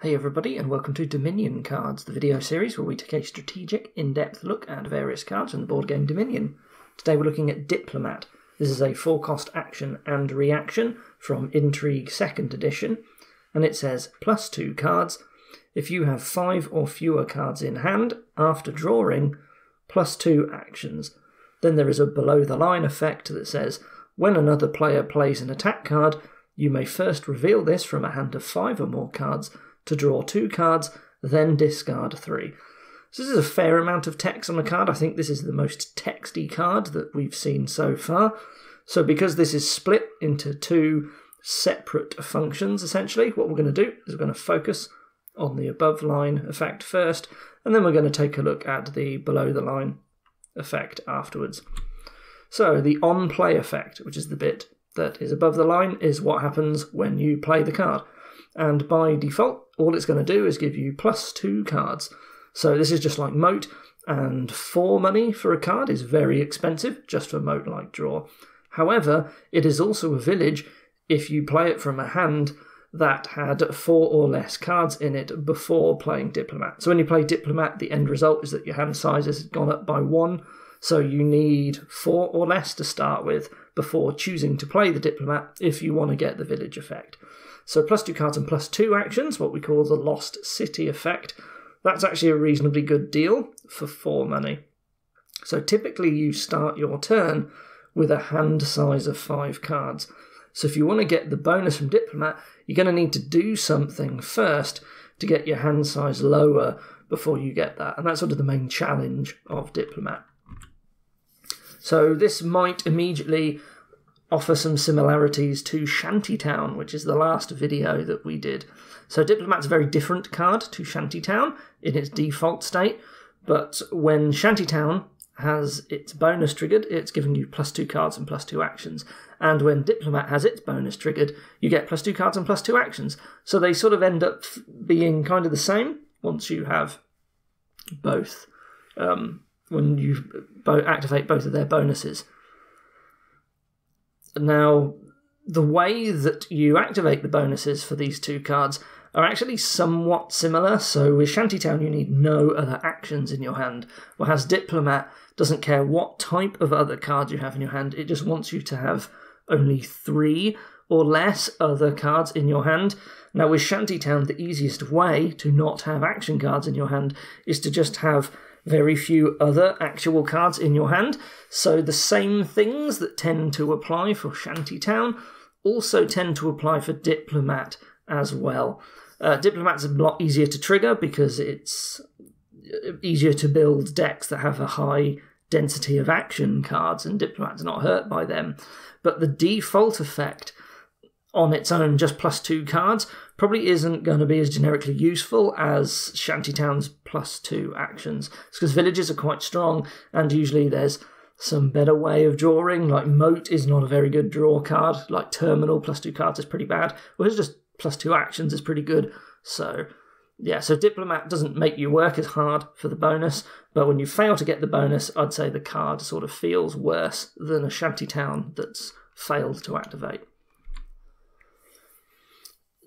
Hey everybody, and welcome to Dominion Cards, the video series where we take a strategic, in-depth look at various cards in the board game Dominion. Today we're looking at Diplomat. This is a 4-cost action and reaction from Intrigue 2nd edition, and it says +2 cards. If you have 5 or fewer cards in hand after drawing, +2 actions. Then there is a below-the-line effect that says, when another player plays an attack card, you may first reveal this from a hand of 5 or more cards to draw 2 cards, then discard 3. So this is a fair amount of text on the card. I think this is the most texty card that we've seen so far. So because this is split into 2 separate functions, essentially, what we're going to do is we're going to focus on the above line effect first, and then we're going to take a look at the below the line effect afterwards. So the on-play effect, which is the bit that is above the line, is what happens when you play the card. And by default, all it's going to do is give you +2 cards. So this is just like Moat, and 4 money for a card is very expensive, just for Moat-like draw. However, it is also a village if you play it from a hand that had 4 or less cards in it before playing Diplomat. So when you play Diplomat, the end result is that your hand size has gone up by 1, so you need 4 or less to start with before choosing to play the Diplomat if you want to get the village effect. So +2 cards and +2 actions, what we call the Lost City effect. That's actually a reasonably good deal for 4 money. So typically you start your turn with a hand size of 5 cards. So if you want to get the bonus from Diplomat, you're going to need to do something first to get your hand size lower before you get that. And that's sort of the main challenge of Diplomat. So this might immediately offer some similarities to Shanty Town, which is the last video that we did. So Diplomat's a very different card to Shanty Town in its default state, but when Shanty Town has its bonus triggered, it's giving you +2 cards and +2 actions. And when Diplomat has its bonus triggered, you get +2 cards and +2 actions. So they sort of end up being kind of the same once you have both, when you activate both of their bonuses. Now, the way that you activate the bonuses for these 2 cards are actually somewhat similar. So with Shantytown, you need no other actions in your hand, whereas Diplomat doesn't care what type of other cards you have in your hand. It just wants you to have only 3 or less other cards in your hand. Now, with Shantytown, the easiest way to not have action cards in your hand is to just have very few other actual cards in your hand. So the same things that tend to apply for Shanty Town also tend to apply for Diplomat as well. Diplomat's a lot easier to trigger because it's easier to build decks that have a high density of action cards, and Diplomat's not hurt by them. But the default effect on its own, just +2 cards, probably isn't going to be as generically useful as Shantytown's +2 actions. It's because villages are quite strong, and usually there's some better way of drawing. Like Moat is not a very good draw card. Like Terminal +2 cards is pretty bad. Whereas just +2 actions is pretty good. So yeah, so Diplomat doesn't make you work as hard for the bonus, but when you fail to get the bonus, I'd say the card sort of feels worse than a Shantytown that's failed to activate.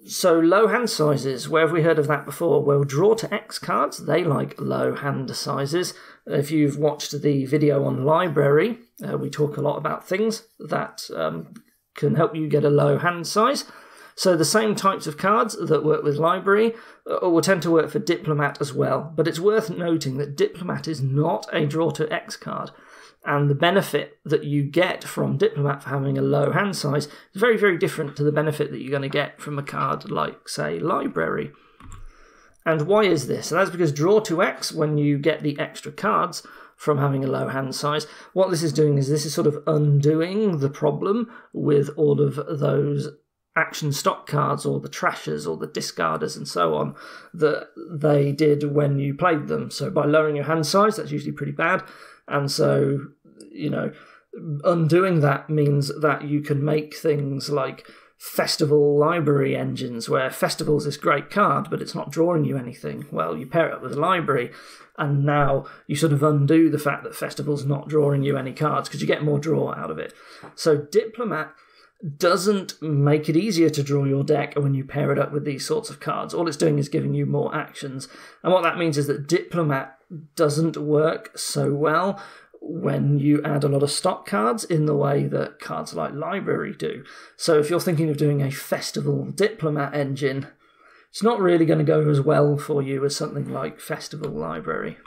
So low hand sizes, where have we heard of that before? Well, draw to X cards, they like low hand sizes. If you've watched the video on library, we talk a lot about things that can help you get a low hand size. So the same types of cards that work with library will tend to work for Diplomat as well. But it's worth noting that Diplomat is not a draw to X card. And the benefit that you get from Diplomat for having a low hand size is very, very different to the benefit that you're going to get from a card like, say, Library. And why is this? And that's because draw to X, when you get the extra cards from having a low hand size, what this is doing is this is sort of undoing the problem with all of those action stock cards or the trashers or the discarders and so on that they did when you played them. So by lowering your hand size, that's usually pretty bad. And so, you know, undoing that means that you can make things like Festival Library engines, where Festival's this great card, but it's not drawing you anything. Well, you pair it up with Library, and now you sort of undo the fact that Festival's not drawing you any cards because you get more draw out of it. So Diplomat doesn't make it easier to draw your deck when you pair it up with these sorts of cards. All it's doing is giving you more actions. And what that means is that Diplomat doesn't work so well when you add a lot of stock cards in the way that cards like Library do. So if you're thinking of doing a Festival Diplomat engine, it's not really going to go as well for you as something like Festival Library.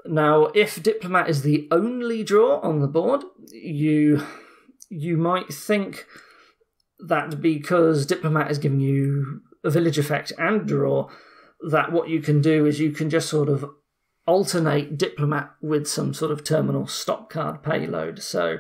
Now, if Diplomat is the only draw on the board, you might think that because Diplomat is giving you a village effect and draw, that what you can do is you can just sort of alternate Diplomat with some sort of terminal stock card payload. So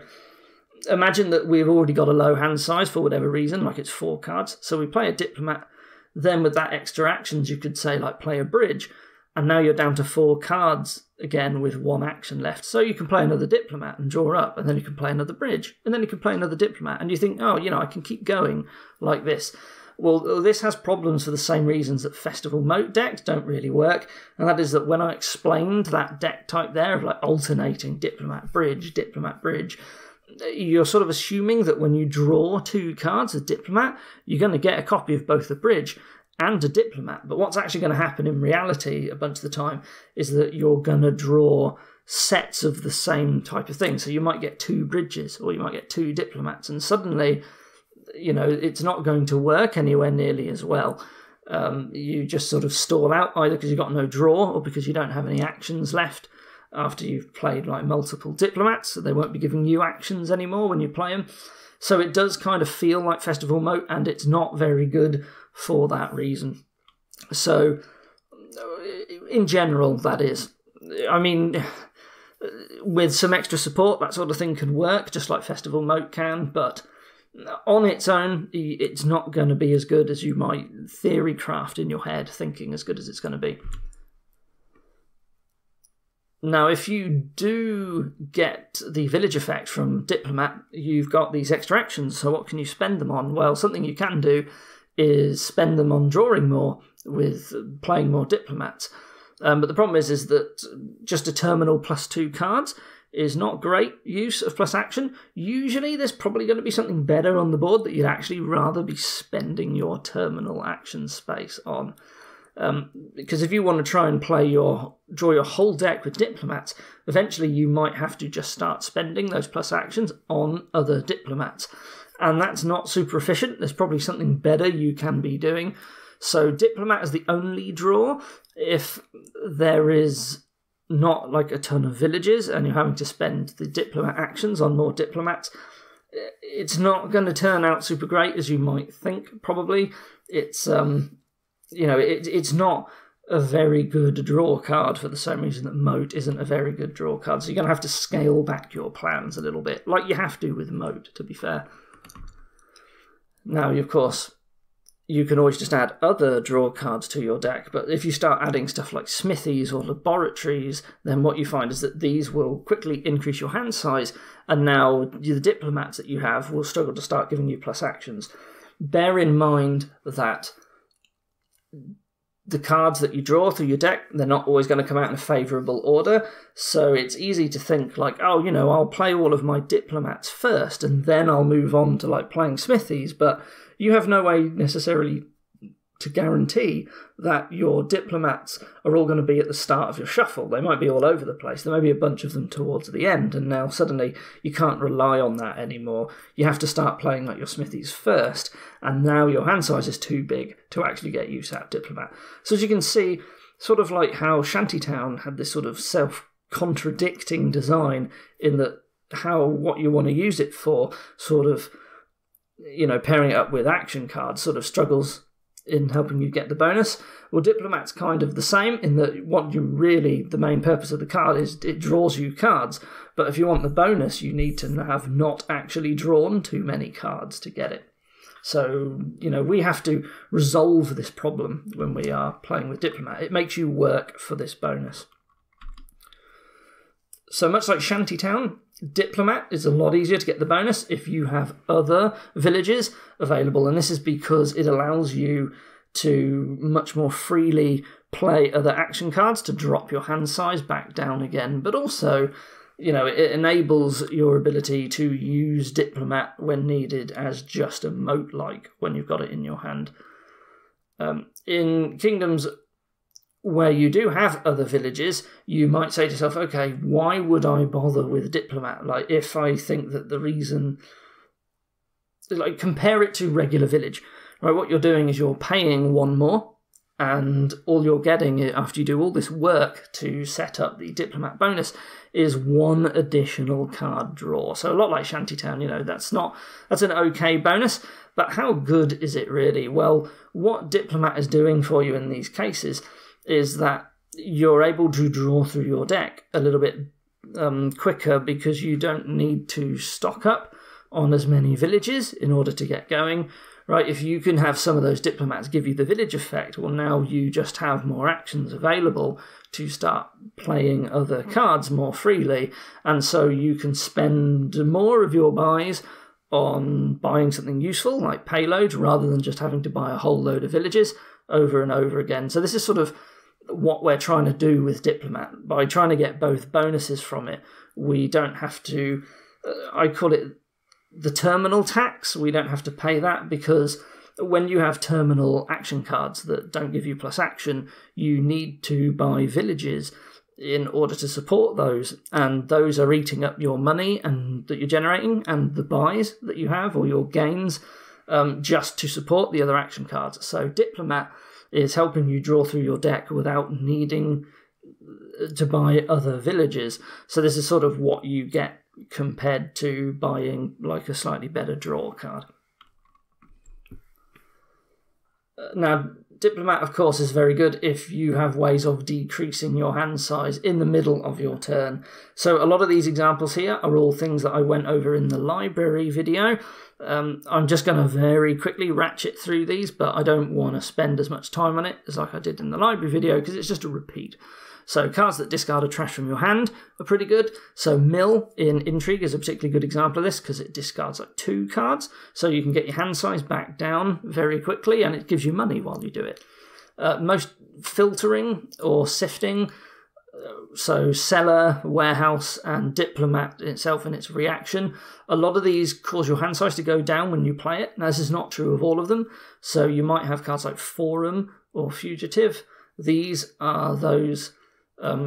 imagine that we've already got a low hand size for whatever reason, like it's 4 cards. So we play a Diplomat, then with that extra actions you could say like play a bridge, and now you're down to 4 cards again with 1 action left. So you can play another Diplomat and draw up, and then you can play another bridge, and then you can play another Diplomat, and you think, oh, I can keep going like this. Well, this has problems for the same reasons that Festival Moat decks don't really work, and that is that when I explained that deck type there of like alternating Diplomat, Bridge, you're sort of assuming that when you draw 2 cards of Diplomat, you're going to get a copy of both the Bridge and a Diplomat. But what's actually going to happen in reality a bunch of the time is that you're going to draw sets of the same type of thing. So you might get 2 bridges or you might get 2 Diplomats, and suddenly, it's not going to work anywhere nearly as well. You just sort of stall out either because you've got no draw or because you don't have any actions left after you've played like multiple Diplomats, so they won't be giving you actions anymore when you play them. So it does kind of feel like Festival Moat, and it's not very good for that reason. So, in general, that is. I mean, with some extra support, that sort of thing can work, just like Festival Moat can, but on its own, it's not going to be as good as you might theory craft in your head, thinking as good as it's going to be. Now, if you do get the village effect from Diplomat, you've got these extra actions, so what can you spend them on? Well, something you can do is spend them on drawing more with playing more Diplomats. But the problem is that just a terminal +2 cards is not great use of plus action. Usually there's probably going to be something better on the board that you'd actually rather be spending your terminal action space on. Because if you want to try and draw your whole deck with Diplomats, eventually you might have to just start spending those plus actions on other Diplomats. And that's not super efficient. There's probably something better you can be doing. So Diplomat is the only draw if there is not like a ton of villages and you're having to spend the Diplomat actions on more Diplomats. It's not going to turn out super great as you might think, probably. It's it's not a very good draw card for the same reason that Moat isn't a very good draw card. So you're going to have to scale back your plans a little bit, like you have to with Moat, to be fair. Now, of course, you can always just add other draw cards to your deck, but if you start adding stuff like smithies or laboratories, then what you find is that these will quickly increase your hand size, and now the Diplomats that you have will struggle to start giving you plus actions. Bear in mind that the cards that you draw through your deck, they're not always going to come out in a favourable order, so it's easy to think like, oh, I'll play all of my Diplomats first, and then I'll move on to like playing smithies, but you have no way necessarily to guarantee that your Diplomats are all going to be at the start of your shuffle. They might be all over the place. There may be a bunch of them towards the end, and now suddenly you can't rely on that anymore. You have to start playing like your smithies first, and now your hand size is too big to actually get use out of Diplomat. So as you can see, sort of like how Shanty Town had this sort of self-contradicting design in that what you want to use it for sort of, pairing it up with action cards sort of struggles in helping you get the bonus. Well, Diplomat's kind of the same in that the main purpose of the card is it draws you cards, but if you want the bonus, you need to have not actually drawn too many cards to get it. So, we have to resolve this problem when we are playing with Diplomat. It makes you work for this bonus. So much like Shanty Town, Diplomat is a lot easier to get the bonus if you have other villages available, and this is because it allows you to much more freely play other action cards to drop your hand size back down again, but also it enables your ability to use Diplomat when needed as just a moat-like when you've got it in your hand. In kingdoms where you do have other villages, you might say to yourself, okay, why would I bother with Diplomat? Like, if I think that the reason... Like, compare it to regular village. Right, what you're doing is you're paying one more, and all you're getting after you do all this work to set up the Diplomat bonus is one additional card draw. So a lot like Shanty Town, that's an okay bonus, but how good is it really? Well, what Diplomat is doing for you in these cases is that you're able to draw through your deck a little bit quicker because you don't need to stock up on as many villages in order to get going. Right, if you can have some of those diplomats give you the village effect, well, now you just have more actions available to start playing other cards more freely, and so you can spend more of your buys on buying something useful, like payload, rather than just having to buy a whole load of villages over and over again. So this is sort of what we're trying to do with Diplomat. By trying to get both bonuses from it, we don't have to... I call it the terminal tax. We don't have to pay that, because when you have terminal action cards that don't give you plus action, you need to buy villages in order to support those, and those are eating up your money and that you're generating and the buys that you have, or your gains, just to support the other action cards. So Diplomat is helping you draw through your deck without needing to buy other villages. So this is sort of what you get compared to buying like a slightly better draw card. Now, Diplomat, of course, is very good if you have ways of decreasing your hand size in the middle of your turn. So a lot of these examples here are all things that I went over in the library video. I'm just going to very quickly ratchet through these, but I don't want to spend as much time on it as like I did in the library video, because it's just a repeat. So cards that discard a trash from your hand are pretty good. So Mill in Intrigue is a particularly good example of this, because it discards like 2 cards. So you can get your hand size back down very quickly, and it gives you money while you do it. Most filtering or sifting, so Cellar, Warehouse, and Diplomat itself in its reaction, a lot of these cause your hand size to go down when you play it. Now, this is not true of all of them. So you might have cards like Forum or Fugitive. These are those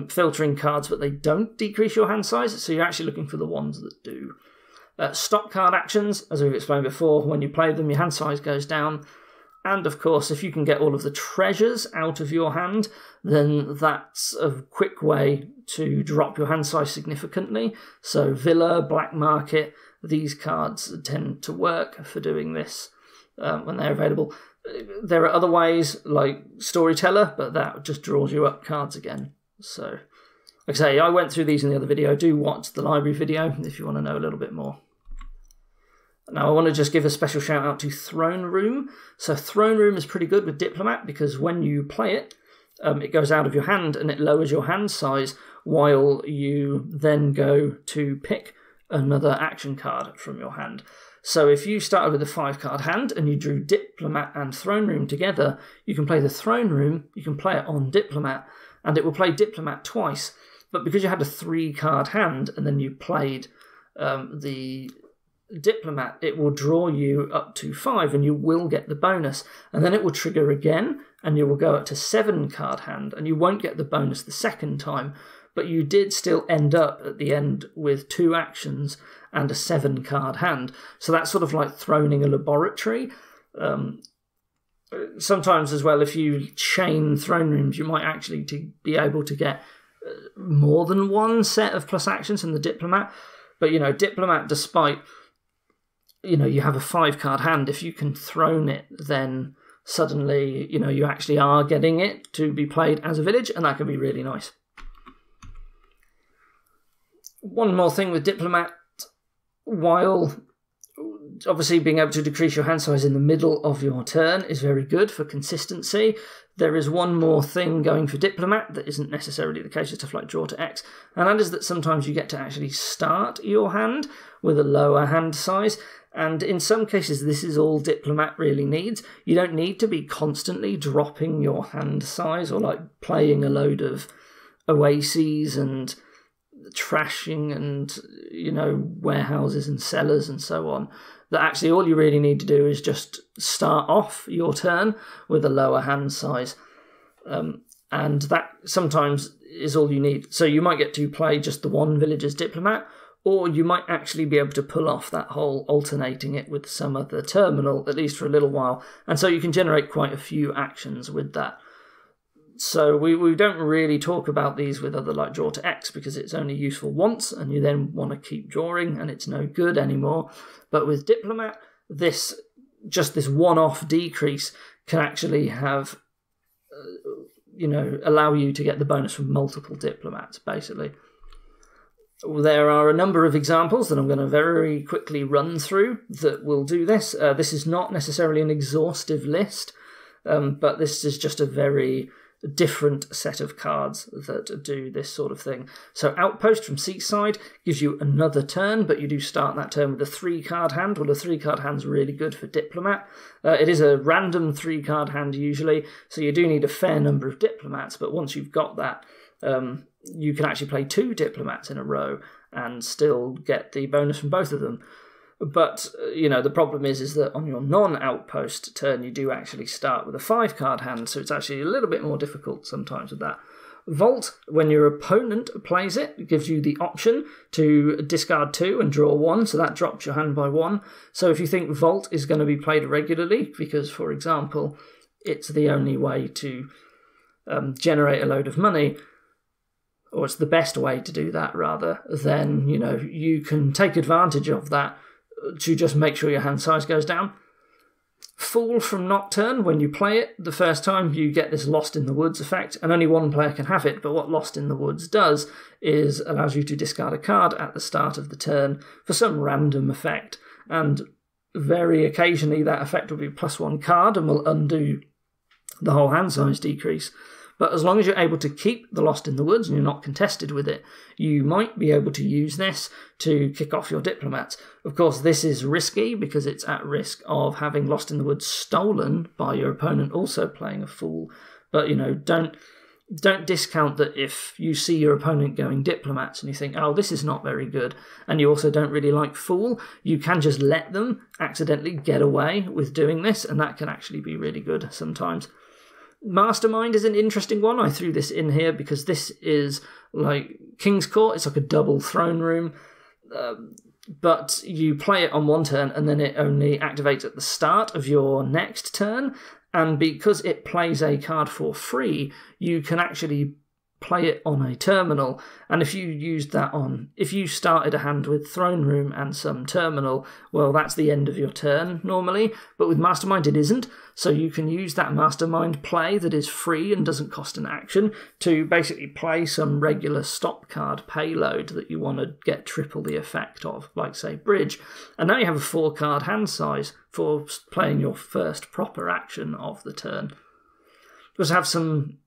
filtering cards, but they don't decrease your hand size, so you're actually looking for the ones that do. Stop card actions, as we've explained before, when you play them, your hand size goes down. And of course, if you can get all of the treasures out of your hand, then that's a quick way to drop your hand size significantly. So Villa, Black Market, these cards tend to work for doing this when they're available. There are other ways, like Storyteller, but that just draws you up cards again. So, like I say, I went through these in the other video. Do watch the library video if you want to know a little bit more. Now, I want to just give a special shout out to Throne Room. So Throne Room is pretty good with Diplomat, because when you play it, it goes out of your hand and it lowers your hand size while you then go to pick another action card from your hand. So if you started with a 5-card hand and you drew Diplomat and Throne Room together, you can play the Throne Room, you can play it on Diplomat, and it will play Diplomat twice. But because you had a 3-card hand and then you played the Diplomat, it will draw you up to 5 and you will get the bonus. And then it will trigger again and you will go up to 7-card hand, and you won't get the bonus the second time, but you did still end up at the end with 2 actions and a 7-card hand. So that's sort of like throning a laboratory. Sometimes as well, if you chain Throne Rooms, you might actually be able to get more than one set of plus actions in the Diplomat. But, Diplomat, despite, you have a 5-card hand, if you can throne it, then suddenly, you actually are getting it to be played as a village, and that can be really nice. One more thing with Diplomat, while obviously being able to decrease your hand size in the middle of your turn is very good for consistency, there is one more thing going for Diplomat that isn't necessarily the case with stuff like Draw to X, and that is that sometimes you get to actually start your hand with a lower hand size, and in some cases this is all Diplomat really needs. You don't need to be constantly dropping your hand size or like playing a load of Oases and trashing and, warehouses and cellars and so on, that actually all you really need to do is just start off your turn with a lower hand size. And that sometimes is all you need. So you might get to play just the one villager's diplomat, or you might actually be able to pull off that whole alternating it with some other terminal, at least for a little while. And so you can generate quite a few actions with that. So we don't really talk about these with other like draw to X, because it's only useful once and you then want to keep drawing and it's no good anymore. But with Diplomat, this one-off decrease can actually have, allow you to get the bonus from multiple diplomats, basically. There are a number of examples that I'm going to very quickly run through that will do this. This is not necessarily an exhaustive list, but this is just a very different set of cards that do this sort of thing. So Outpost from Seaside gives you another turn, but you do start that turn with a 3-card hand. Well, a 3-card hand's really good for Diplomat. It is a random 3-card hand usually, so you do need a fair number of diplomats, but once you've got that, you can actually play 2 diplomats in a row and still get the bonus from both of them. But, the problem is that on your non-outpost turn, you do actually start with a 5-card hand, so it's actually a little bit more difficult sometimes with that. Vault, when your opponent plays it, gives you the option to discard 2 and draw 1, so that drops your hand by 1. So if you think Vault is going to be played regularly, because, for example, it's the only way to generate a load of money, or it's the best way to do that, rather, then, you can take advantage of that to just make sure your hand size goes down. Fool from Nocturne, when you play it the first time, you get this Lost in the Woods effect, and only one player can have it, but what Lost in the Woods does is allows you to discard a card at the start of the turn for some random effect, and very occasionally that effect will be +1 card and will undo the whole hand size decrease. But as long as you're able to keep the Lost in the Woods and you're not contested with it, you might be able to use this to kick off your diplomats. Of course, this is risky because it's at risk of having Lost in the Woods stolen by your opponent also playing a Fool. But, don't discount that if you see your opponent going diplomats and you think, oh, this is not very good, and you also don't really like Fool, you can just let them accidentally get away with doing this, and that can actually be really good sometimes. Mastermind is an interesting one. I threw this in here because this is like King's Court. It's like a double throne room, but you play it on one turn and then it only activates at the start of your next turn. And because it plays a card for free, you can actually play it on a terminal. And if you started a hand with Throne Room and some terminal, well, that's the end of your turn normally. But with Mastermind, it isn't. So you can use that Mastermind play that is free and doesn't cost an action to basically play some regular stop card payload that you want to get triple the effect of, like, say, Bridge. And now you have a 4-card hand size for playing your first proper action of the turn. Just have some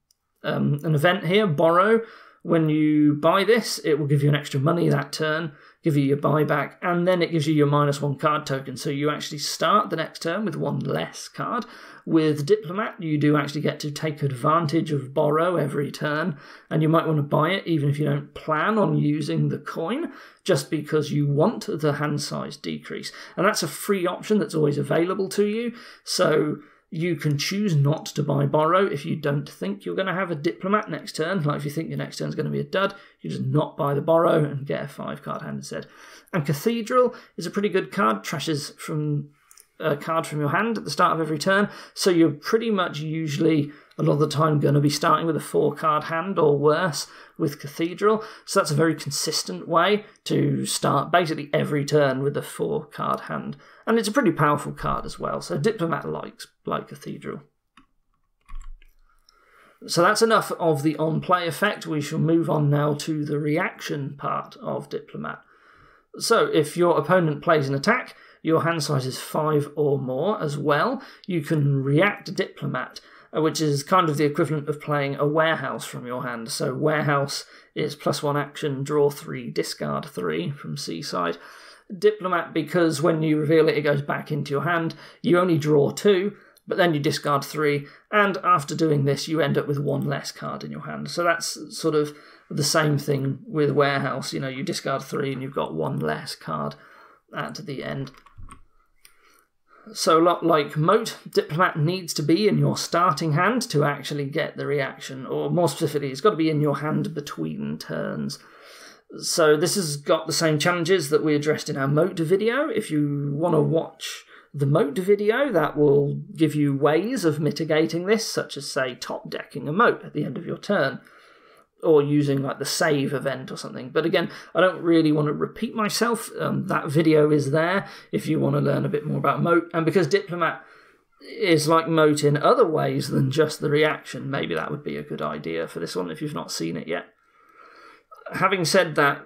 an event here, Borrow. When you buy this, it will give you an extra money that turn, give you your buyback, and then it gives you your -1 card token. So you actually start the next turn with 1 less card. With Diplomat, you do actually get to take advantage of Borrow every turn, and you might want to buy it even if you don't plan on using the coin, just because you want the hand size decrease. And that's a free option that's always available to you. So you can choose not to buy Borrow if you don't think you're going to have a Diplomat next turn. Like if you think your next turn is going to be a dud, you just not buy the Borrow and get a 5-card hand instead. And Cathedral is a pretty good card, trashes from a card from your hand at the start of every turn. So you're pretty much usually a lot of the time going to be starting with a 4-card hand or worse with Cathedral. So that's a very consistent way to start basically every turn with a 4-card hand. And it's a pretty powerful card as well. So Diplomat likes like Cathedral. So that's enough of the on-play effect. We shall move on now to the reaction part of Diplomat. So if your opponent plays an attack, your hand size is 5 or more as well, you can react Diplomat, which is kind of the equivalent of playing a Warehouse from your hand. So Warehouse is +1 action, draw 3, discard 3 from Seaside. Diplomat, because when you reveal it, it goes back into your hand, you only draw 2, but then you discard 3, and after doing this, you end up with 1 less card in your hand. So that's sort of The same thing with Warehouse. You know, you discard 3 and you've got 1 less card at the end. So a lot like Moat, Diplomat needs to be in your starting hand to actually get the reaction, or more specifically, it's got to be in your hand between turns. So this has got the same challenges that we addressed in our Moat video. If you want to watch the Moat video, that will give you ways of mitigating this, such as, say, top decking a Moat at the end of your turn, or using like the save event or something. But again, I don't really want to repeat myself. That video is there if you want to learn a bit more about Moat. And because Diplomat is like Moat in other ways than just the reaction, maybe that would be a good idea for this one if you've not seen it yet. Having said that,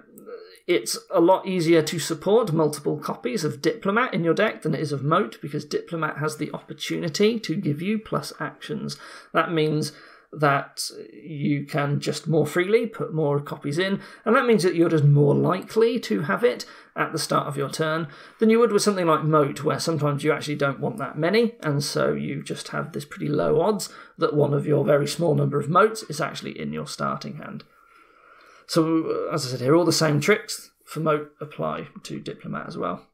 it's a lot easier to support multiple copies of Diplomat in your deck than it is of Moat, because Diplomat has the opportunity to give you plus actions. That means that you can just more freely put more copies in, and that means that you're just more likely to have it at the start of your turn than you would with something like Moat, where sometimes you actually don't want that many, and so you just have this pretty low odds that one of your very small number of Moats is actually in your starting hand. So, as I said here, all the same tricks for Moat apply to Diplomat as well.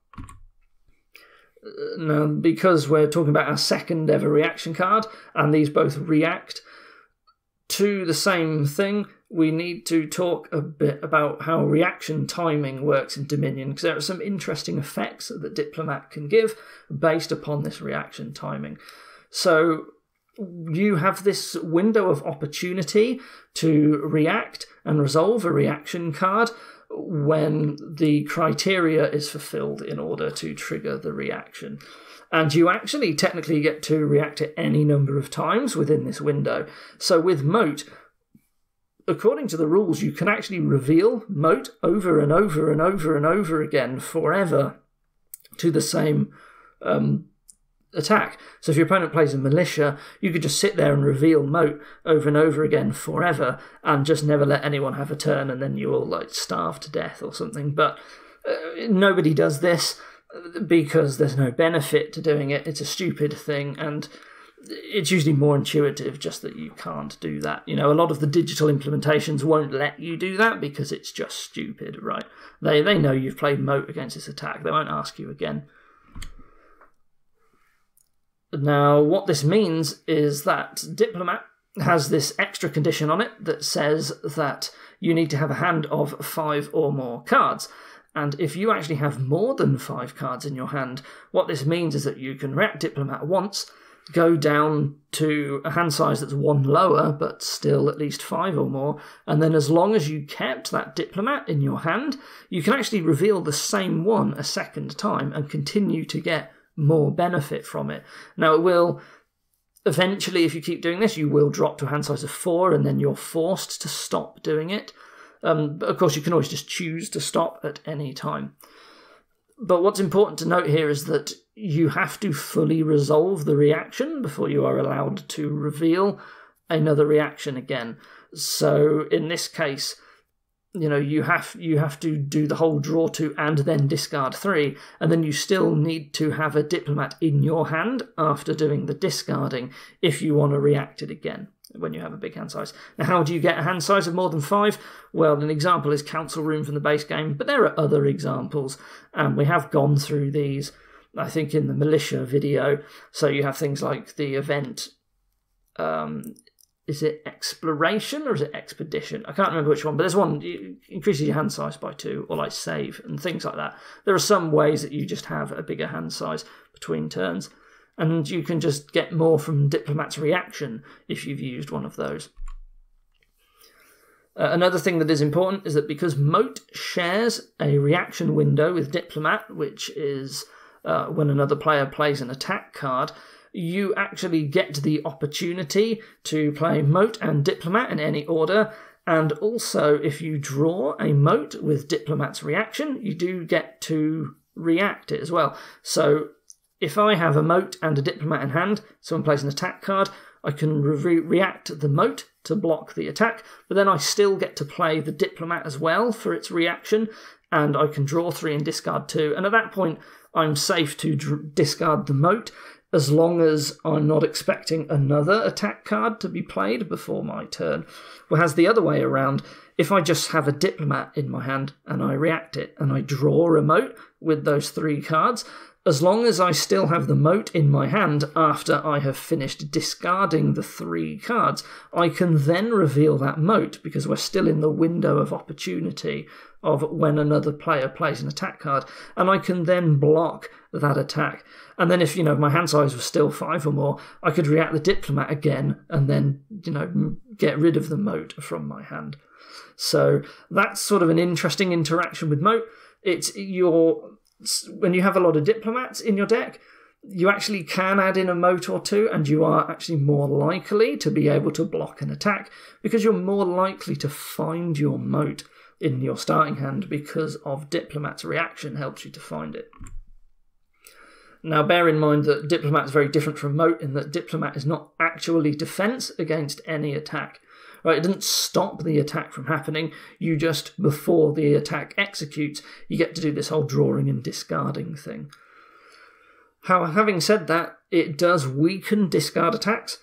Now, because we're talking about our second ever reaction card, and these both react to the same thing, we need to talk a bit about how reaction timing works in Dominion, because there are some interesting effects that Diplomat can give based upon this reaction timing. So you have this window of opportunity to react and resolve a reaction card when the criteria is fulfilled in order to trigger the reaction. And you actually technically get to react at any number of times within this window. So with Moat, according to the rules, you can actually reveal Moat over and over and over and over again forever to the same attack. So if your opponent plays a Militia, you could just sit there and reveal Moat over and over again forever and just never let anyone have a turn, and then you all like starve to death or something. But nobody does this, because there's no benefit to doing it. It's a stupid thing, and it's usually more intuitive just that you can't do that. You know, a lot of the digital implementations won't let you do that because it's just stupid, right? They know you've played Moat against this attack. They won't ask you again. Now, what this means is that Diplomat has this extra condition on it that says that you need to have a hand of 5 or more cards. And if you actually have more than 5 cards in your hand, what this means is that you can react Diplomat once, go down to a hand size that's 1 lower, but still at least 5 or more, and then as long as you kept that Diplomat in your hand, you can actually reveal the same one a second time and continue to get more benefit from it. Now, it will eventually, if you keep doing this, you will drop to a hand size of 4, and then you're forced to stop doing it. But of course, you can always just choose to stop at any time. But what's important to note here is that you have to fully resolve the reaction before you are allowed to reveal another reaction again. So in this case, you know, you have to do the whole draw 2 and then discard 3, and then you still need to have a Diplomat in your hand after doing the discarding if you want to react it again when you have a big hand size. Now, how do you get a hand size of more than 5? Well, an example is Council Room from the base game, but there are other examples, and we have gone through these, I think, in the Militia video. So you have things like the event, is it Exploration or is it Expedition? I can't remember which one, but there's one, it increases your hand size by 2, or like Save, and things like that. There are some ways that you just have a bigger hand size between turns, and you can just get more from Diplomat's reaction if you've used one of those. Another thing that is important is that because Moat shares a reaction window with Diplomat, which is when another player plays an attack card, you actually get the opportunity to play Moat and Diplomat in any order, and also if you draw a Moat with Diplomat's reaction, you do get to react it as well. So if I have a Moat and a Diplomat in hand, someone plays an attack card, I can react the Moat to block the attack, but then I still get to play the Diplomat as well for its reaction, and I can draw 3 and discard 2, and at that point I'm safe to discard the Moat as long as I'm not expecting another attack card to be played before my turn. Whereas the other way around, if I just have a Diplomat in my hand and I react it and I draw a moat with those 3 cards, as long as I still have the moat in my hand after I have finished discarding the 3 cards, I can then reveal that moat because we're still in the window of opportunity of when another player plays an attack card, and I can then block that attack. And then if, my hand size was still 5 or more, I could react the Diplomat again and then, get rid of the moat from my hand. So that's sort of an interesting interaction with moat. When you have a lot of Diplomats in your deck, you actually can add in a moat or 2, and you are actually more likely to be able to block an attack because you're more likely to find your moat in your starting hand because of Diplomat's reaction helps you to find it. Now bear in mind that Diplomat is very different from moat in that Diplomat is not actually defense against any attack. Right, it doesn't stop the attack from happening. You just, before the attack executes, you get to do this whole drawing and discarding thing. Having said that, it does weaken discard attacks.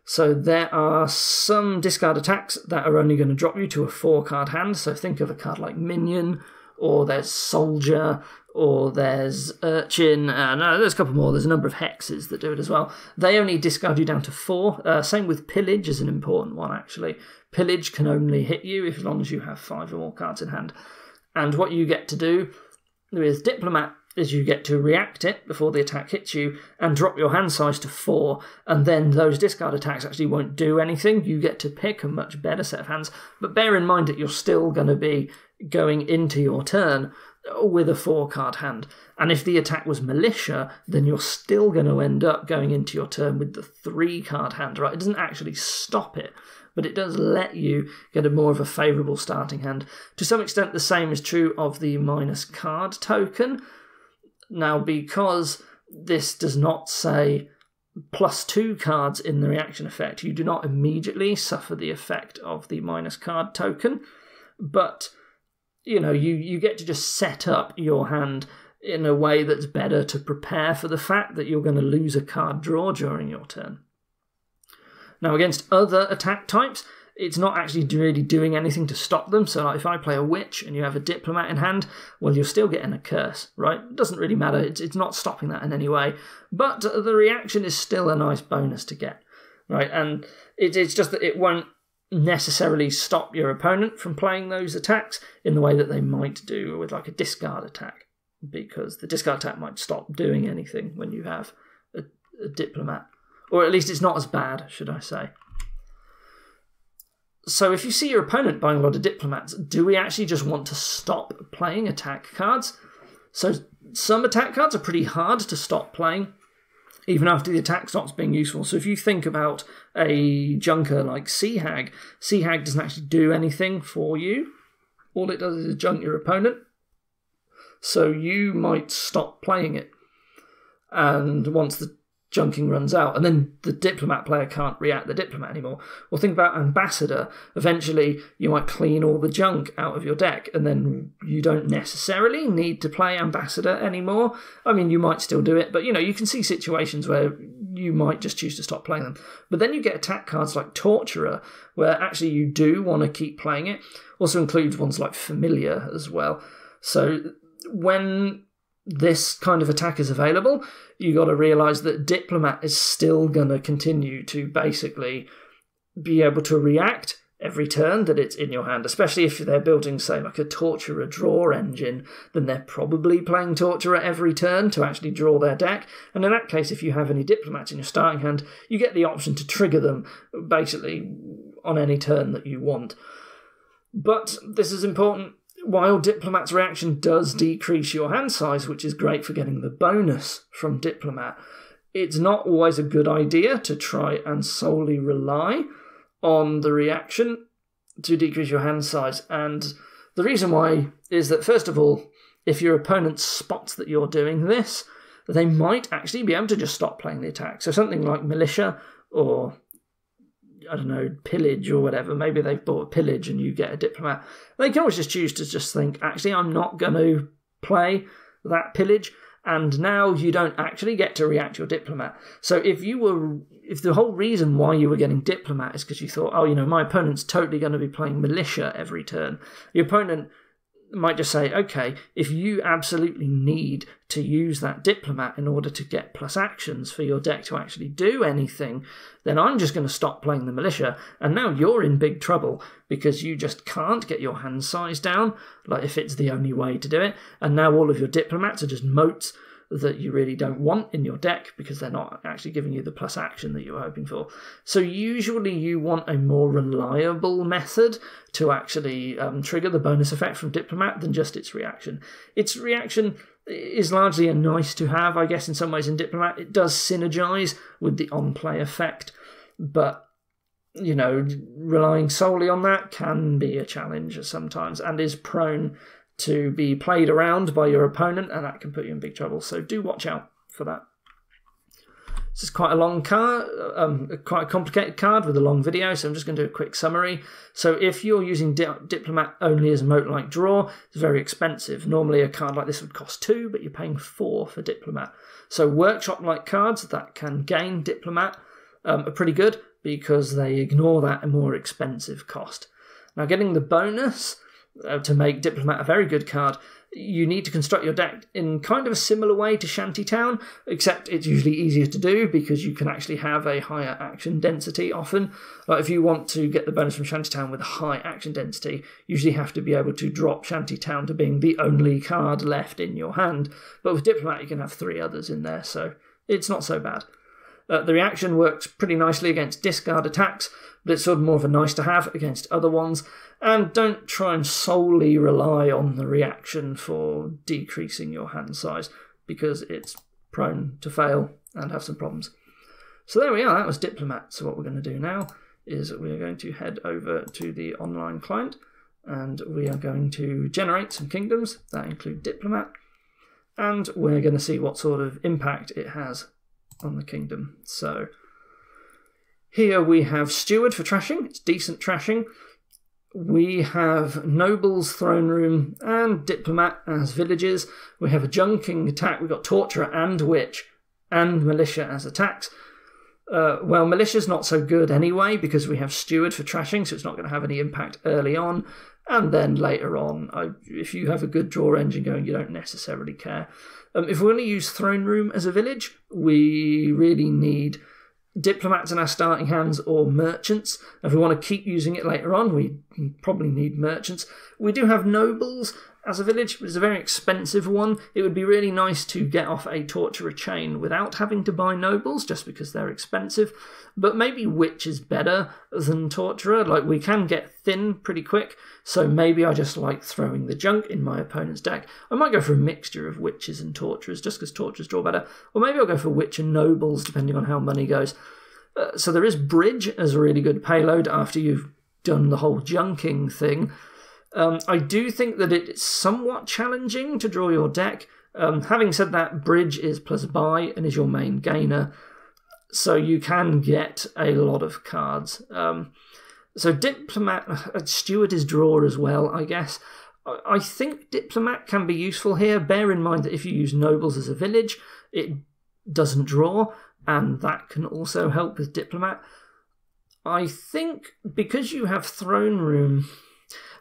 So there are some discard attacks that are only going to drop you to a 4-card hand. So think of a card like Minion, or there's Soldier, or there's Urchin. No, there's a couple more. There's a number of hexes that do it as well. They only discard you down to 4. Same with Pillage is an important one, actually. Pillage can only hit you as long as you have 5 or more cards in hand. And what you get to do with Diplomat is you get to react it before the attack hits you and drop your hand size to 4, and then those discard attacks actually won't do anything. You get to pick a much better set of hands, but bear in mind that you're still going to be going into your turn with a 4-card hand, and if the attack was Militia, then you're still going to end up going into your turn with the 3-card hand, right? It doesn't actually stop it, but it does let you get a more of a favourable starting hand. To some extent, the same is true of the -card token. Now, because this does not say +2 cards in the reaction effect, you do not immediately suffer the effect of the -card token, but you get to just set up your hand in a way that's better to prepare for the fact that you're going to lose a card draw during your turn. Now, against other attack types, it's not actually really doing anything to stop them. So like if I play a Witch and you have a Diplomat in hand, well, you're still getting a curse, right? It doesn't really matter. It's not stopping that in any way. But the reaction is still a nice bonus to get, right? And it's just that it won't necessarily stop your opponent from playing those attacks in the way that they might do with like a discard attack, because the discard attack might stop doing anything when you have a Diplomat. Or at least it's not as bad, should I say. So if you see your opponent buying a lot of Diplomats, do we actually just want to stop playing attack cards? So some attack cards are pretty hard to stop playing, even after the attack stops being useful. So if you think about a junker like Sea Hag doesn't actually do anything for you. All it does is junk your opponent. So you might stop playing it. And once the junking runs out, and then the Diplomat player can't react the Diplomat anymore. Well, think about Ambassador. Eventually, you might clean all the junk out of your deck, and then you don't necessarily need to play Ambassador anymore. I mean, you might still do it, but you can see situations where you might just choose to stop playing them. But then you get attack cards like Torturer, where actually you do want to keep playing it. Also includes ones like Familiar as well. So when this kind of attack is available, you got to realise that Diplomat is still going to continue to basically be able to react every turn that it's in your hand, especially if they're building, say, like a Torturer draw engine, then they're probably playing Torturer every turn to actually draw their deck, and in that case, if you have any Diplomats in your starting hand, you get the option to trigger them basically on any turn that you want. But this is important. While Diplomat's reaction does decrease your hand size, which is great for getting the bonus from Diplomat, it's not always a good idea to try and solely rely on the reaction to decrease your hand size. And the reason why is that, first of all, if your opponent spots that you're doing this, they might actually be able to just stop playing the attack. So something like Militia or I don't know, Pillage or whatever, maybe they've bought a Pillage and you get a Diplomat, they can always just choose to just think, actually, I'm not going to play that Pillage, and now you don't actually get to react your Diplomat. So if the whole reason why you were getting Diplomat is because you thought, oh, my opponent's totally going to be playing Militia every turn, your opponent might just say, okay, if you absolutely need to use that Diplomat in order to get plus actions for your deck to actually do anything, then I'm just going to stop playing the Militia, and now you're in big trouble because you just can't get your hand size down, like if it's the only way to do it, and now all of your Diplomats are just moats that you really don't want in your deck because they're not actually giving you the plus action that you were hoping for. So usually you want a more reliable method to actually trigger the bonus effect from Diplomat than just its reaction. Its reaction is largely a nice to have, I guess, in some ways in Diplomat. It does synergize with the on-play effect, but relying solely on that can be a challenge sometimes and is prone to be played around by your opponent, and that can put you in big trouble. So do watch out for that. This is quite a long card, quite a complicated card with a long video, so I'm just going to do a quick summary. So if you're using Diplomat only as a moat-like draw, it's very expensive. Normally a card like this would cost 2, but you're paying 4 for Diplomat. So workshop-like cards that can gain Diplomat are pretty good because they ignore that more expensive cost. Now getting the bonus to make Diplomat a very good card, you need to construct your deck in kind of a similar way to Shanty Town, except it's usually easier to do because you can actually have a higher action density often. Like if you want to get the bonus from Shanty Town with a high action density, you usually have to be able to drop Shanty Town to being the only card left in your hand. But with Diplomat you can have 3 others in there, so it's not so bad. The reaction works pretty nicely against discard attacks, but it's sort of more of a nice to have against other ones. And don't try and solely rely on the reaction for decreasing your hand size, because it's prone to fail and have some problems. So there we are, that was Diplomat. So what we're going to do now is we're going to head over to the online client, and we are going to generate some kingdoms that include Diplomat, and we're going to see what sort of impact it has on the kingdom. So here we have Steward for trashing, it's decent trashing. We have Nobles, Throne Room, and Diplomat as villages. We have a junking attack, we've got Torturer and Witch, and Militia as attacks. Well, Militia's not so good anyway, because we have Steward for trashing, so it's not going to have any impact early on. And then later on, if you have a good draw engine going, you don't necessarily care. If we're going to use Throne Room as a village, we really need Diplomats in our starting hands or Merchants. If we want to keep using it later on, we probably need Merchants. We do have Nobles as a village, but it's a very expensive one. It would be really nice to get off a Torturer chain without having to buy Nobles, just because they're expensive. But maybe Witch is better than Torturer. Like, we can get thin pretty quick, so maybe I just like throwing the junk in my opponent's deck. I might go for a mixture of Witches and Torturers, just because Torturers draw better. Or maybe I'll go for Witch and Nobles, depending on how money goes. So there is Bridge as a really good payload after you've done the whole junking thing. I do think that it's somewhat challenging to draw your deck. Having said that, Bridge is plus buy and is your main gainer, so you can get a lot of cards. So Diplomat, Steward is draw as well, I guess. I think Diplomat can be useful here. Bear in mind that if you use Nobles as a village, it doesn't draw, and that can also help with Diplomat. I think because you have Throne Room,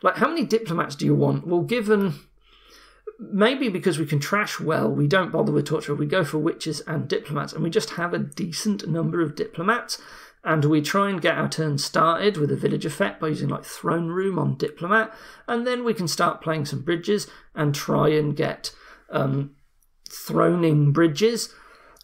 like, how many Diplomats do you want? Well, given, maybe because we can trash well, we don't bother with Torturer, we go for Witches and Diplomats, and we just have a decent number of Diplomats, and we try and get our turn started with a village effect by using, like, Throne Room on Diplomat, and then we can start playing some bridges and try and get throning bridges.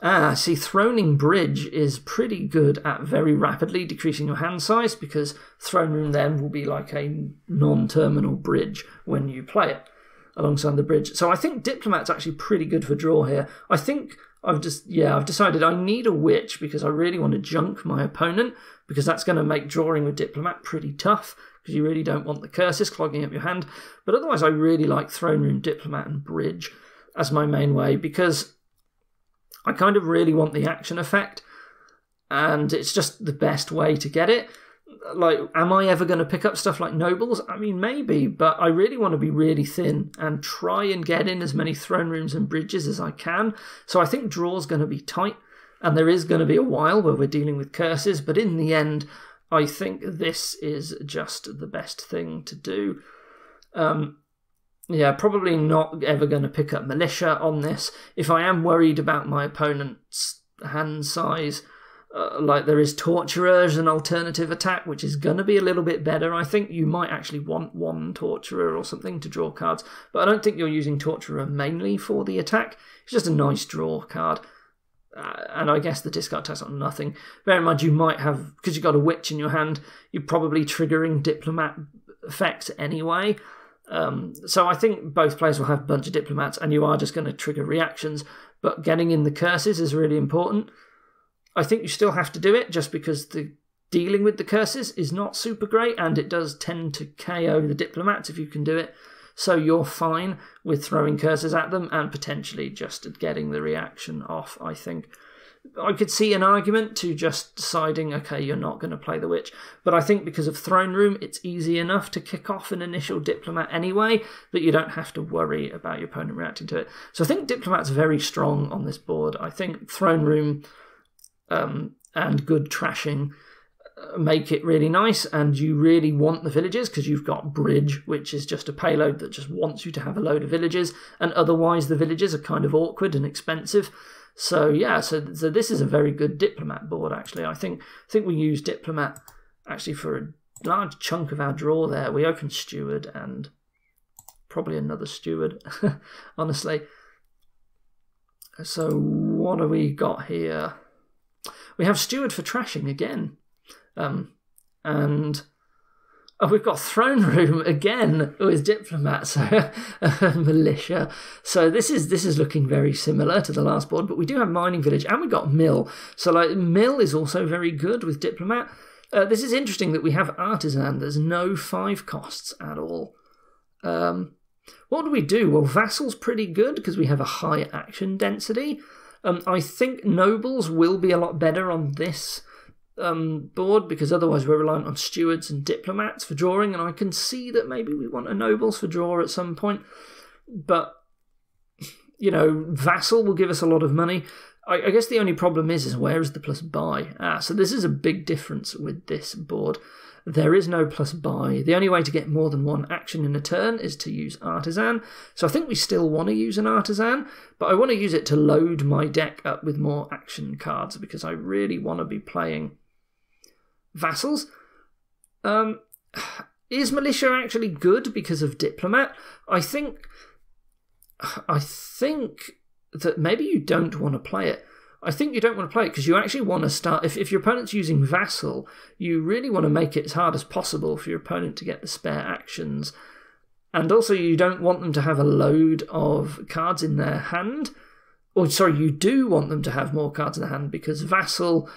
See, Throning Bridge is pretty good at very rapidly decreasing your hand size, because Throne Room then will be like a non-terminal bridge when you play it alongside the bridge. So I think Diplomat's actually pretty good for draw here. I think I've decided I need a Witch because I really want to junk my opponent, because that's going to make drawing with Diplomat pretty tough, because you really don't want the curses clogging up your hand. But otherwise I really like Throne Room, Diplomat and Bridge as my main way, because I kind of really want the action effect, and it's just the best way to get it. Like, am I ever going to pick up stuff like nobles? I mean, maybe, but I really want to be really thin and try and get in as many throne rooms and bridges as I can. So I think draw's going to be tight, and there is going to be a while where we're dealing with curses, but in the end, I think this is just the best thing to do. Yeah, probably not ever going to pick up militia on this. If I am worried about my opponent's hand size, like there is Torturer as an alternative attack, which is going to be a little bit better. I think you might actually want one Torturer or something to draw cards, but I don't think you're using Torturer mainly for the attack. It's just a nice draw card. And I guess the discard tax on nothing. Bear in mind, you might have, because you've got a Witch in your hand, you're probably triggering Diplomat effects anyway. So I think both players will have a bunch of Diplomats, and you are just going to trigger reactions, but getting in the curses is really important. I think you still have to do it, just because the dealing with the curses is not super great, and it does tend to KO the Diplomats if you can do it. So you're fine with throwing curses at them and potentially just getting the reaction off, I think. I could see an argument to just deciding, okay, you're not going to play the Witch. But I think because of Throne Room, it's easy enough to kick off an initial Diplomat anyway, that you don't have to worry about your opponent reacting to it. So I think Diplomat's very strong on this board. I think Throne Room and good trashing make it really nice, and you really want the villages because you've got Bridge, which is just a payload that just wants you to have a load of villages, and otherwise the villages are kind of awkward and expensive. So yeah, so this is a very good Diplomat board actually. I think we use Diplomat actually for a large chunk of our draw there. We open Steward and probably another Steward, honestly. So what do we got here? We have Steward for trashing again. And we've got Throne Room again with Diplomat, so Militia. So this is looking very similar to the last board, but we do have Mining Village and we got Mill. So like Mill is also very good with Diplomat. This is interesting that we have Artisan. There's no 5 costs at all. What do we do? Well, Vassal's pretty good because we have a high action density. I think Nobles will be a lot better on this board because otherwise we're reliant on Stewards and Diplomats for drawing, and I can see that maybe we want a Nobles for draw at some point. But, you know, Vassal will give us a lot of money. I guess the only problem is where is the plus buy? So this is a big difference with this board. There is no plus buy. The only way to get more than one action in a turn is to use Artisan. So I think we still want to use an Artisan, but I want to use it to load my deck up with more action cards because I really want to be playing Vassals. Is Militia actually good because of Diplomat? I think that maybe you don't want to play it. I think you don't want to play it because you actually want to start... If your opponent's using Vassal, you really want to make it as hard as possible for your opponent to get the spare actions. And also you don't want them to have a load of cards in their hand. Or, sorry, you do want them to have more cards in their hand because Vassal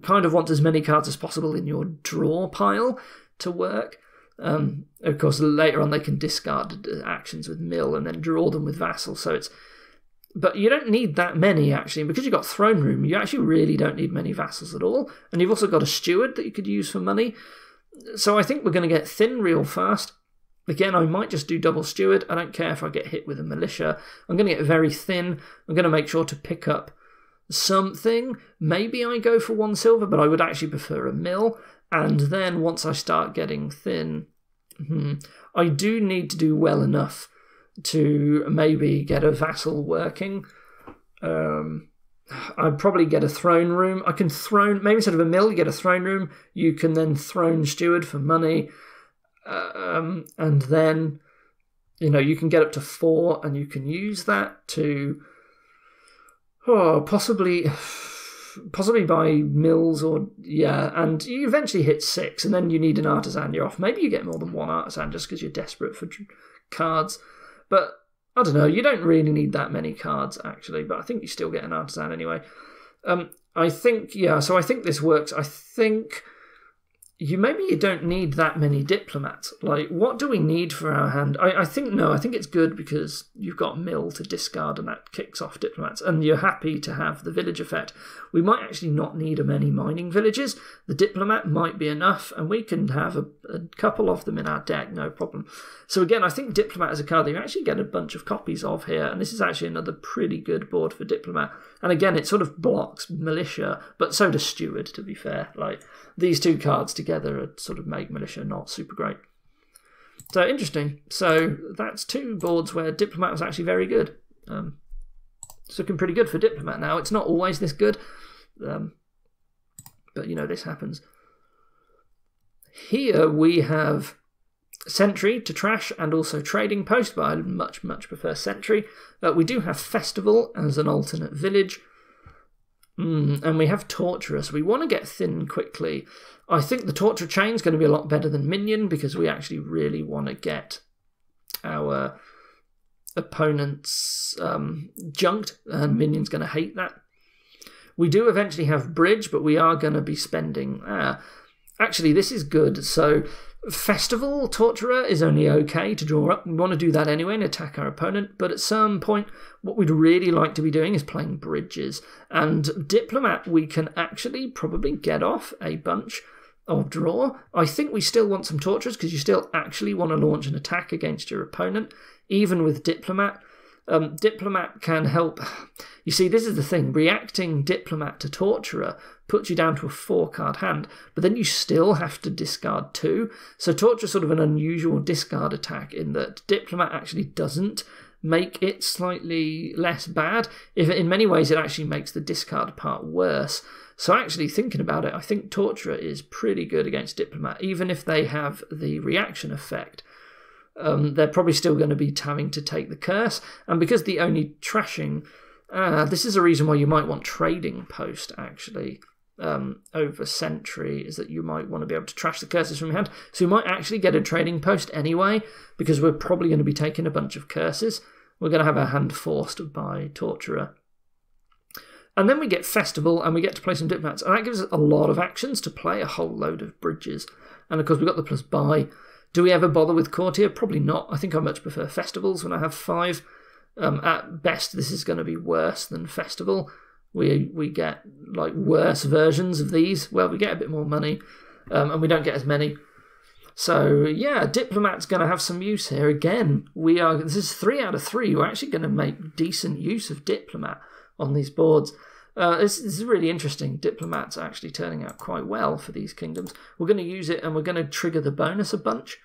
kind of wants as many cards as possible in your draw pile to work. Of course, later on they can discard actions with Mill and then draw them with Vassal, so it's... But you don't need that many, actually. And because you've got Throne Room, you actually really don't need many Vassals at all. And you've also got a Steward that you could use for money. So I think we're going to get thin real fast. Again, I might just do double Steward. I don't care if I get hit with a Militia. I'm going to get very thin. I'm going to make sure to pick up something. Maybe I go for 1 silver, but I would actually prefer a Mill. And then once I start getting thin, I do need to do well enough to maybe get a Vassal working. I'd probably get a Throne Room. I can throne, maybe instead of a Mill, you get a Throne Room. You can then Throne Steward for money. And then, you know, you can get up to 4 and you can use that to possibly buy Mills or, yeah, and you eventually hit 6 and then you need an Artisan, you're off. Maybe you get more than 1 Artisan just because you're desperate for cards. But, I don't know, you don't really need that many cards, actually, but I think you still get an Artisan anyway. I think, yeah, so I think this works. I think maybe you don't need that many diplomats. Like, what do we need for our hand? I think it's good because you've got mill to discard and that kicks off diplomats, and you're happy to have the village effect. We might actually not need many mining villages. The diplomat might be enough, and we can have a couple of them in our deck, no problem. So again, I think diplomat is a card that you actually get a bunch of copies of here, and this is actually another pretty good board for diplomat. And again, it sort of blocks militia, but so does steward, to be fair. Like, these two cards together sort of make militia not super great. So interesting. So that's two boards where diplomat was actually very good. It's looking pretty good for diplomat now. It's not always this good, but you know, this happens. Here we have Sentry to trash and also Trading Post, but I much prefer Sentry. We do have Festival as an alternate village. And we have Torturer, so we want to get thin quickly. I think the Torturer chain is going to be a lot better than Minion because we actually really want to get our opponents junked, and Minion's going to hate that. We do eventually have Bridge, but we are going to be spending... actually, this is good. So Festival Torturer is only okay to draw up. We want to do that anyway and attack our opponent, but at some point what we'd really like to be doing is playing Bridges. And Diplomat, we can actually probably get off a bunch of draw. I think we still want some Torturers because you still actually want to launch an attack against your opponent, even with Diplomat. Diplomat can help. You see, this is the thing. Reacting Diplomat to Torturer puts you down to a 4-card hand, but then you still have to discard 2. So Torturer is sort of an unusual discard attack in that Diplomat actually doesn't make it slightly less bad. If in many ways it actually makes the discard part worse. So actually thinking about it, I think Torturer is pretty good against Diplomat, even if they have the reaction effect. They're probably still going to be having to take the curse. And because the only trashing... this is a reason why you might want Trading Post, actually, over Sentry, is that you might want to be able to trash the curses from your hand. So you might actually get a Trading Post anyway, because we're probably going to be taking a bunch of curses. We're going to have our hand forced by Torturer. And then we get Festival, and we get to play some Diplomats. And that gives us a lot of actions to play a whole load of Bridges. And of course, we've got the plus buy. Do we ever bother with Courtier? Probably not. I think I much prefer Festivals when I have 5. At best, this is going to be worse than Festival. We get like worse versions of these. Well, we get a bit more money, and we don't get as many. So yeah, Diplomat's going to have some use here. Again, this is 3 out of 3. We're actually going to make decent use of Diplomat on these boards. This is really interesting. Diplomat's actually turning out quite well for these kingdoms. We're going to use it, and we're going to trigger the bonus a bunch.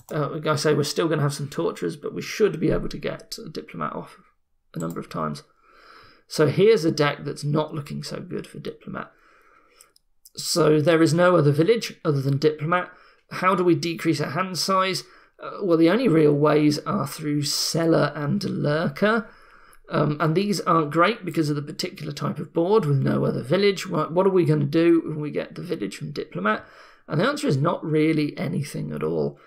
Like I say, we're still going to have some Torturers, but we should be able to get a Diplomat off a number of times. So here's a deck that's not looking so good for Diplomat. So there is no other village other than Diplomat. How do we decrease our hand size? Well, the only real ways are through Cellar and Lurker. And these aren't great because of the particular type of board with no other village. What are we going to do when we get the village from Diplomat? And the answer is not really anything at all.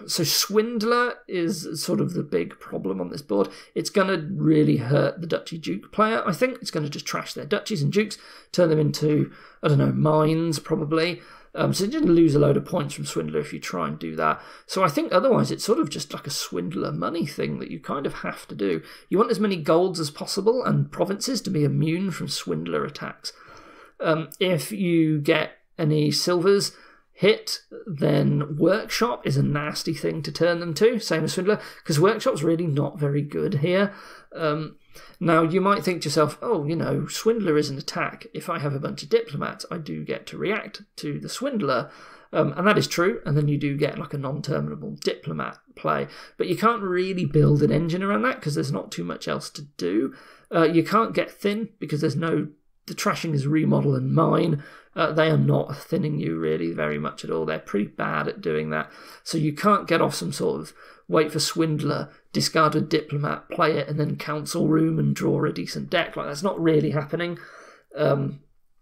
So Swindler is sort of the big problem on this board. It's going to really hurt the Duchy Duke player, I think. It's going to just trash their Duchies and Dukes, turn them into, I don't know, mines probably. So you're going to lose a load of points from Swindler if you try and do that. So I think otherwise it's sort of just like a Swindler money thing that you kind of have to do. You want as many golds as possible and provinces to be immune from Swindler attacks. If you get any silvers hit, then Workshop is a nasty thing to turn them to, same as Swindler, because Workshop's really not very good here. Now, you might think to yourself, oh, you know, Swindler is an attack. If I have a bunch of Diplomats, I do get to react to the Swindler. And that is true, and then you do get like a non-terminable Diplomat play. But you can't really build an engine around that because there's not too much else to do. You can't get thin because there's no... The trashing is remodel and mine. They are not thinning you really very much at all. They're pretty bad at doing that. So you can't get off some sort of wait for Swindler, discard a Diplomat, play it, and then Council Room and draw a decent deck. Like, that's not really happening. And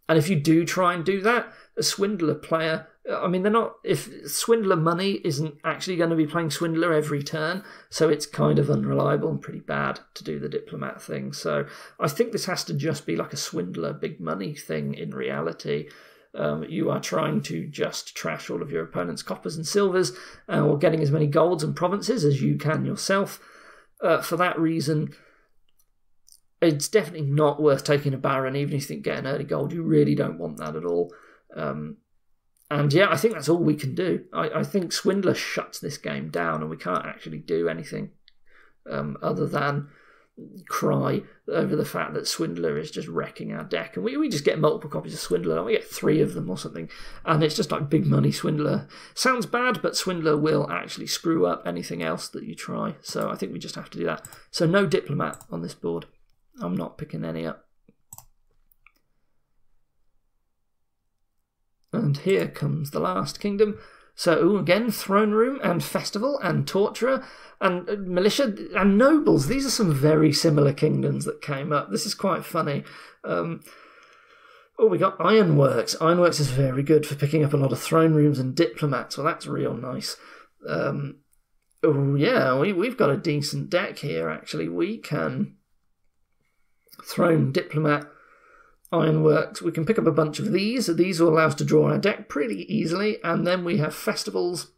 if you do try and do that, a Swindler player I mean, they're not. If Swindler money isn't actually going to be playing Swindler every turn, so it's kind of unreliable and pretty bad to do the Diplomat thing. So I think this has to just be like a Swindler big money thing in reality. You are trying to just trash all of your opponent's coppers and silvers, or getting as many golds and provinces as you can yourself. For that reason, it's definitely not worth taking a Baron, even if you think get an early gold. You really don't want that at all. And yeah, I think that's all we can do. I think Swindler shuts this game down, and we can't actually do anything other than cry over the fact that Swindler is just wrecking our deck. And we just get multiple copies of Swindler, and we get 3 of them or something. And it's just like big money Swindler. Sounds bad, but Swindler will actually screw up anything else that you try. So I think we just have to do that. So no Diplomat on this board. I'm not picking any up. And here comes the last kingdom. So again, Throne Room and Festival and Torturer and Militia and Nobles. These are some very similar kingdoms that came up. This is quite funny. We got Ironworks. Ironworks is very good for picking up a lot of Throne Rooms and Diplomats. Well, that's real nice. Yeah, we've got a decent deck here, actually. We can Throne, Diplomat, Ironworks. We can pick up a bunch of these. These will allow us to draw on our deck pretty easily. And then we have Festivals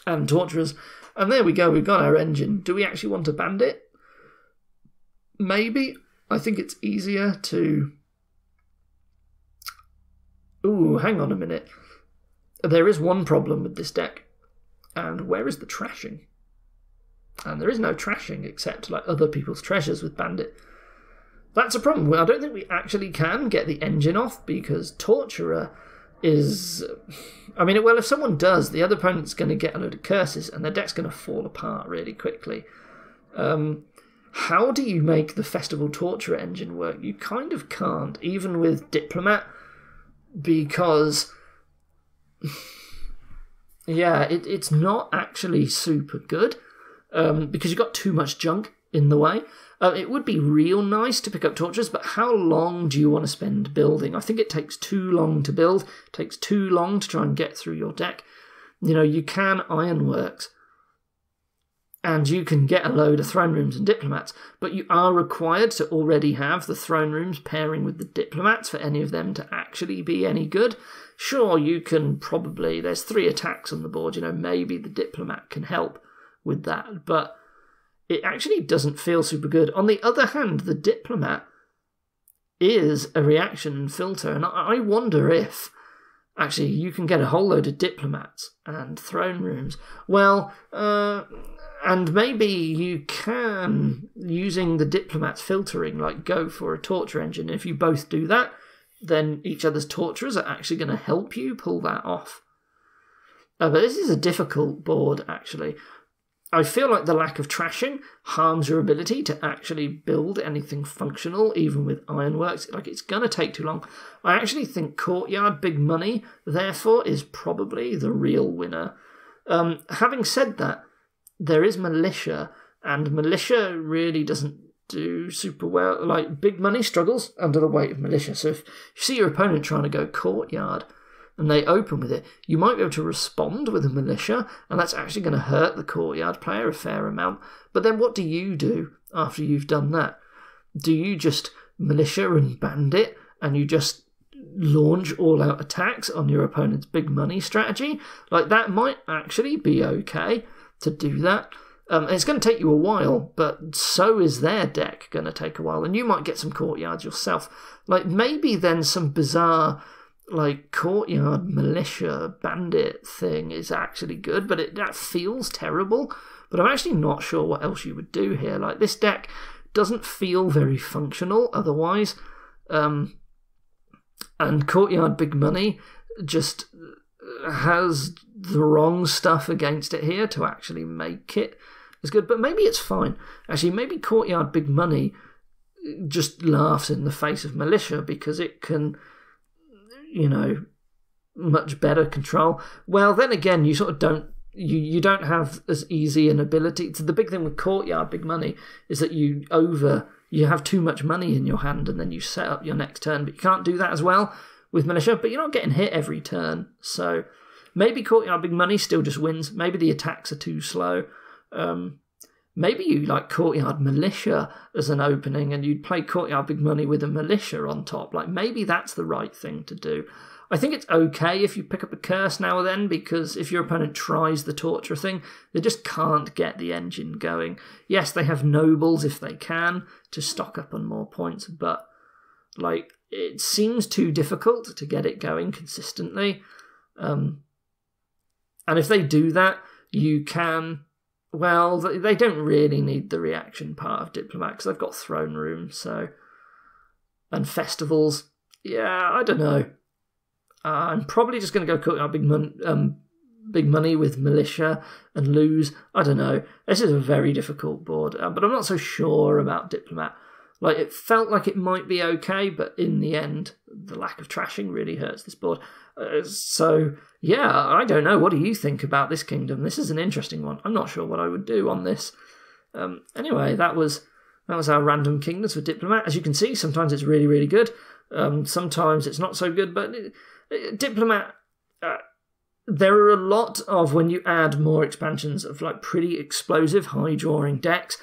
and Torturers. And there we go. We've got our engine. Do we actually want a Bandit? Maybe. I think it's easier to... Ooh, hang on a minute. There is one problem with this deck. And where is the trashing? And there is no trashing except like other people's treasures with Bandit. That's a problem. I don't think we actually can get the engine off because Torturer is... I mean, well, if someone does, the other opponent's going to get a load of curses and their deck's going to fall apart really quickly. How do you make the Festival Torturer engine work? You kind of can't, even with Diplomat, because... yeah, it's not actually super good because you've got too much junk in the way. It would be real nice to pick up Torturers, but how long do you want to spend building? I think it takes too long to build. It takes too long to try and get through your deck. You know, you can Ironworks, and you can get a load of Throne Rooms and Diplomats, but you are required to already have the Throne Rooms pairing with the Diplomats for any of them to actually be any good. Sure, you can probably... There's 3 attacks on the board, you know, maybe the Diplomat can help with that, but... it actually doesn't feel super good. On the other hand, the Diplomat is a reaction and filter, and I wonder if actually you can get a whole load of Diplomats and Throne Rooms. Well, and maybe you can, using the Diplomats filtering, like go for a Torture engine. If you both do that, then each other's Torturers are actually going to help you pull that off. But this is a difficult board, actually. I feel like the lack of trashing harms your ability to actually build anything functional, even with Ironworks. Like, it's going to take too long. I actually think Courtyard Big Money, therefore, is probably the real winner. Having said that, there is Militia, and Militia really doesn't do super well. Like, Big Money struggles under the weight of Militia. So if you see your opponent trying to go Courtyard, and they open with it, you might be able to respond with a Militia, and that's actually going to hurt the Courtyard player a fair amount. But then what do you do after you've done that? Do you just Militia and Bandit, and you just launch all-out attacks on your opponent's big money strategy? Like, that might actually be okay to do that. It's going to take you a while, but so is their deck going to take a while, and you might get some Courtyards yourself. Like, maybe then some bizarre... like Courtyard Militia Bandit thing is actually good, but that feels terrible. But I'm actually not sure what else you would do here. Like, this deck doesn't feel very functional otherwise, and Courtyard Big Money just has the wrong stuff against it here to actually make it as good. But maybe it's fine. Actually, maybe Courtyard Big Money just laughs in the face of Militia because it can, you know, much better control. Well, then again, you sort of don't, you don't have as easy an ability. So the big thing with Courtyard Big Money is that you have too much money in your hand and then you set up your next turn, but you can't do that as well with Militia, but you're not getting hit every turn. So Maybe Courtyard Big Money still just wins. Maybe the attacks are too slow. Maybe you like Courtyard Militia as an opening and you'd play Courtyard Big Money with a Militia on top. Like, maybe that's the right thing to do. I think it's okay if you pick up a curse now or then, because if your opponent tries the torture thing, they just can't get the engine going. Yes, they have nobles if they can to stock up on more points, but like, it seems too difficult to get it going consistently. And if they do that, you can... Well, they don't really need the reaction part of Diplomat because they've got Throne Room, so... And Festivals. Yeah, I don't know. I'm probably just going to go Courtyard Big Money with Militia and lose. I don't know. This is a very difficult board, but I'm not so sure about Diplomat. Like, it felt like it might be okay, but in the end, the lack of trashing really hurts this board. So, yeah, I don't know. What do you think about this kingdom? This is an interesting one. I'm not sure what I would do on this. Anyway, that was our random kingdoms for Diplomat. As you can see, sometimes it's really, really good. Sometimes it's not so good, but Diplomat... there are a lot of, when you add more expansions, of like pretty explosive, high-drawing decks.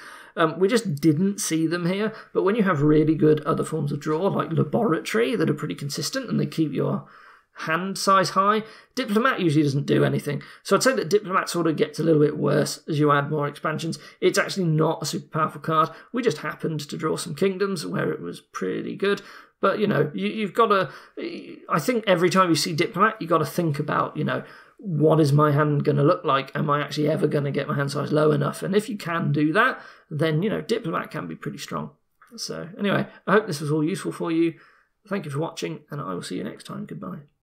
We just didn't see them here, but when you have really good other forms of draw, like Laboratory, that are pretty consistent and they keep your hand size high, Diplomat usually doesn't do anything. So I'd say that Diplomat sort of gets a little bit worse as you add more expansions. It's actually not a super powerful card. We just happened to draw some kingdoms where it was pretty good. But, you know, you've got to... I think every time you see Diplomat, you've got to think about, you know, what is my hand going to look like? Am I actually ever going to get my hand size low enough? And if you can do that, then, you know, Diplomat can be pretty strong. So, anyway, I hope this was all useful for you. Thank you for watching, and I will see you next time. Goodbye.